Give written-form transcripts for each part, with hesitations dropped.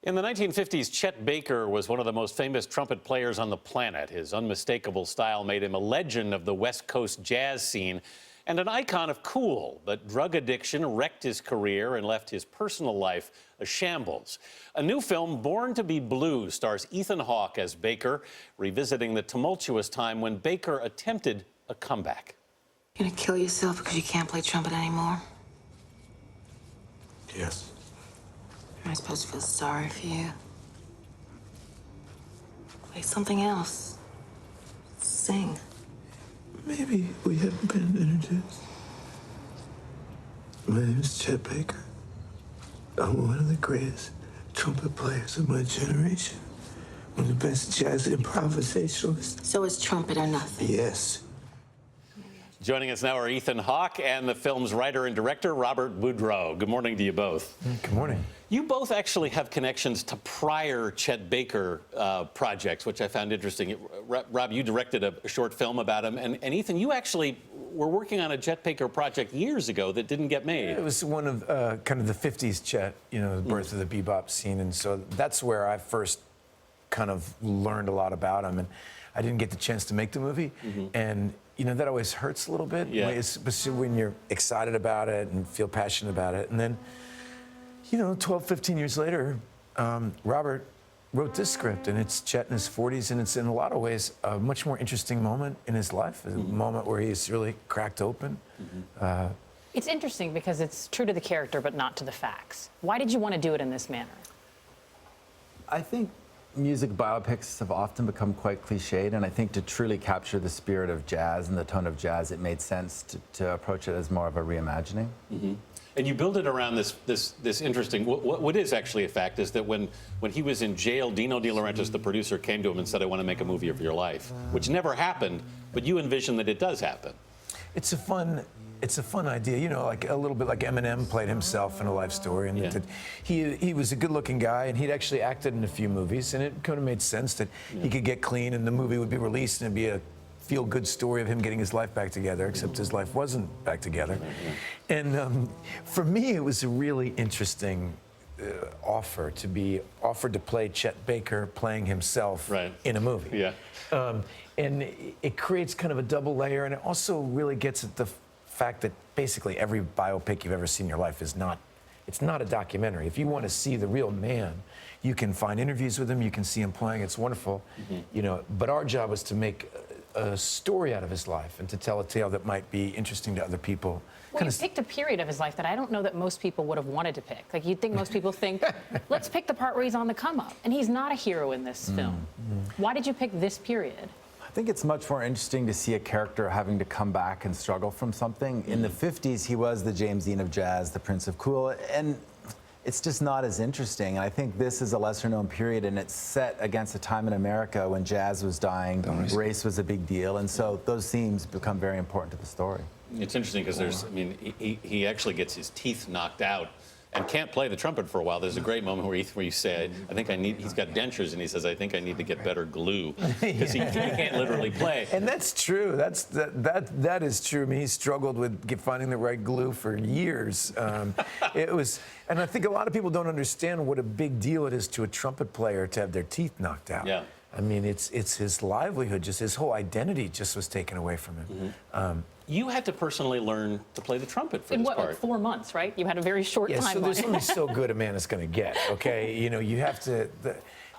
In the 1950s, Chet Baker was one of the most famous trumpet players on the planet. His unmistakable style made him a legend of the West Coast jazz scene and an icon of cool. But drug addiction wrecked his career and left his personal life a shambles. A new film, Born to be Blue, stars Ethan Hawke as Baker, revisiting the tumultuous time when Baker attempted a comeback. You're gonna kill yourself because you can't play trumpet anymore? Yes. Am I supposed to feel sorry for you? Play something else. Sing. Maybe we haven't been introduced. My name is Chet Baker. I'm one of the greatest trumpet players of my generation. One of the best jazz improvisationalists. So is trumpet or nothing? Yes. Joining us now are Ethan Hawke and the film's writer and director, Robert Budreau. Good morning to you both. Good morning. You both actually have connections to prior Chet Baker projects, which I found interesting. Rob, you directed a short film about him, and Ethan, you actually were working on a Chet Baker project years ago that didn't get made. It was one of kind of the 50s Chet, you know, the birth of the bebop scene, and so that's where I first kind of learned a lot about him, and I didn't get the chance to make the movie, and you know, that always hurts a little bit, especially when you're excited about it and feel passionate about it. And then, you know, 12, 15 years later, Robert wrote this script, and it's Chet in his 40s, and it's in a lot of ways a much more interesting moment in his life, a moment where he's really cracked open. It's interesting because it's true to the character, but not to the facts. Why did you want to do it in this manner? I think music biopics have often become quite cliched, and I think to truly capture the spirit of jazz and the tone of jazz, it made sense to approach it as more of a reimagining. And you build it around this interesting, what is actually a fact is that when he was in jail, Dino De Laurentiis, the producer, came to him and said, I want to make a movie of your life, which never happened, but you envision that it does happen. It's a fun idea, you know, like a little bit like Eminem played himself in a life story, and he was a good-looking guy, and he'd actually acted in a few movies, and it kind of made sense that he could get clean, and the movie would be released, and it'd be a feel-good story of him getting his life back together, except his life wasn't back together. And for me, it was a really interesting offer to be offered to play Chet Baker playing himself in a movie. And it creates kind of a double layer, and it also really gets at the fact that basically every biopic you've ever seen in your life is not, it's not a documentary. If you want to see the real man, you can find interviews with him, you can see him playing, it's wonderful, you know, but our job was to make a story out of his life and to tell a tale that might be interesting to other people. Well, you picked a period of his life that I don't know that most people would have wanted to pick. Like, you'd think most people think, let's pick the part where he's on the come up, and he's not a hero in this film. Why did you pick this period? I think it's much more interesting to see a character having to come back and struggle from something. In the 50s, he was the James Dean of jazz, the Prince of Cool, and it's just not as interesting. And I think this is a lesser-known period, and it's set against a time in America when jazz was dying, race was a big deal, and so those themes become very important to the story. It's interesting because there's, I mean, he actually gets his teeth knocked out and can't play the trumpet for a while. There's a great moment where you say, I think I need, he's got dentures, and he says, I think I need to get better glue, because he can't literally play. And that's true. That is true. I mean, he struggled with finding the right glue for years. It was, and I think a lot of people don't understand what a big deal it is to a trumpet player to have their teeth knocked out. I mean, it's his livelihood, just his whole identity just was taken away from him. You had to personally learn to play the trumpet for this part. Like 4 months, right? You had a very short timeline. So there's only so good a man is going to get, okay? You know, you have to,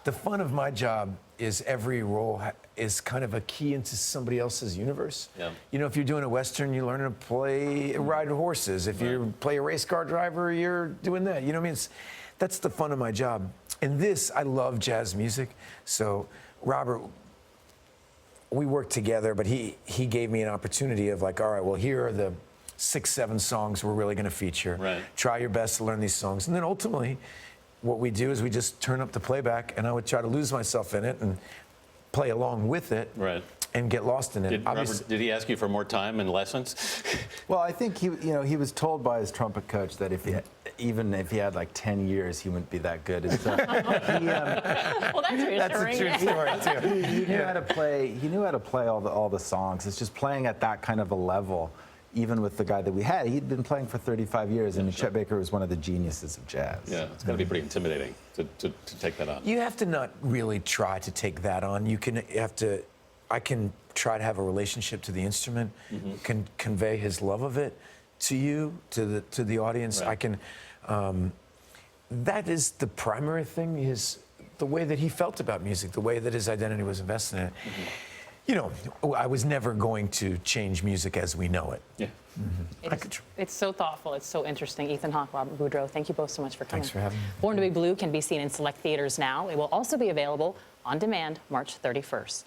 the fun of my job is every role is kind of a key into somebody else's universe. You know, if you're doing a Western, you learn to ride horses. If you play a race car driver, you're doing that. You know what I mean? That's the fun of my job. And this, I love jazz music. So Robert, we worked together, but he gave me an opportunity of like, all right, well, here are the 6, 7 songs we're really going to feature. Try your best to learn these songs. And then ultimately, what we do is we just turn up the playback, and I would try to lose myself in it and play along with it and get lost in it. Did he ask you for more time and lessons? Well, I think he was told by his trumpet coach that even if he had like 10 years, he wouldn't be that good. And so well, that's reassuring. That's a true story too. He knew how to play. He knew how to play all the songs. It's just playing at that kind of a level. even with the guy that we had, he'd been playing for 35 years, and Chet Baker was one of the geniuses of jazz. Yeah, it's got to be pretty intimidating to take that on. You have to not really try to take that on. I can try to have a relationship to the instrument, can convey his love of it to you, to the audience. Right. I can. That is the primary thing. Is the way that he felt about music, the way that his identity was invested in it. You know, I was never going to change music as we know it. Yeah. It's so thoughtful. It's so interesting. Ethan Hawke, Robert Budreau, thank you both so much for coming. Thanks for having me. Born to Be Blue can be seen in select theaters now. It will also be available on demand March 31st.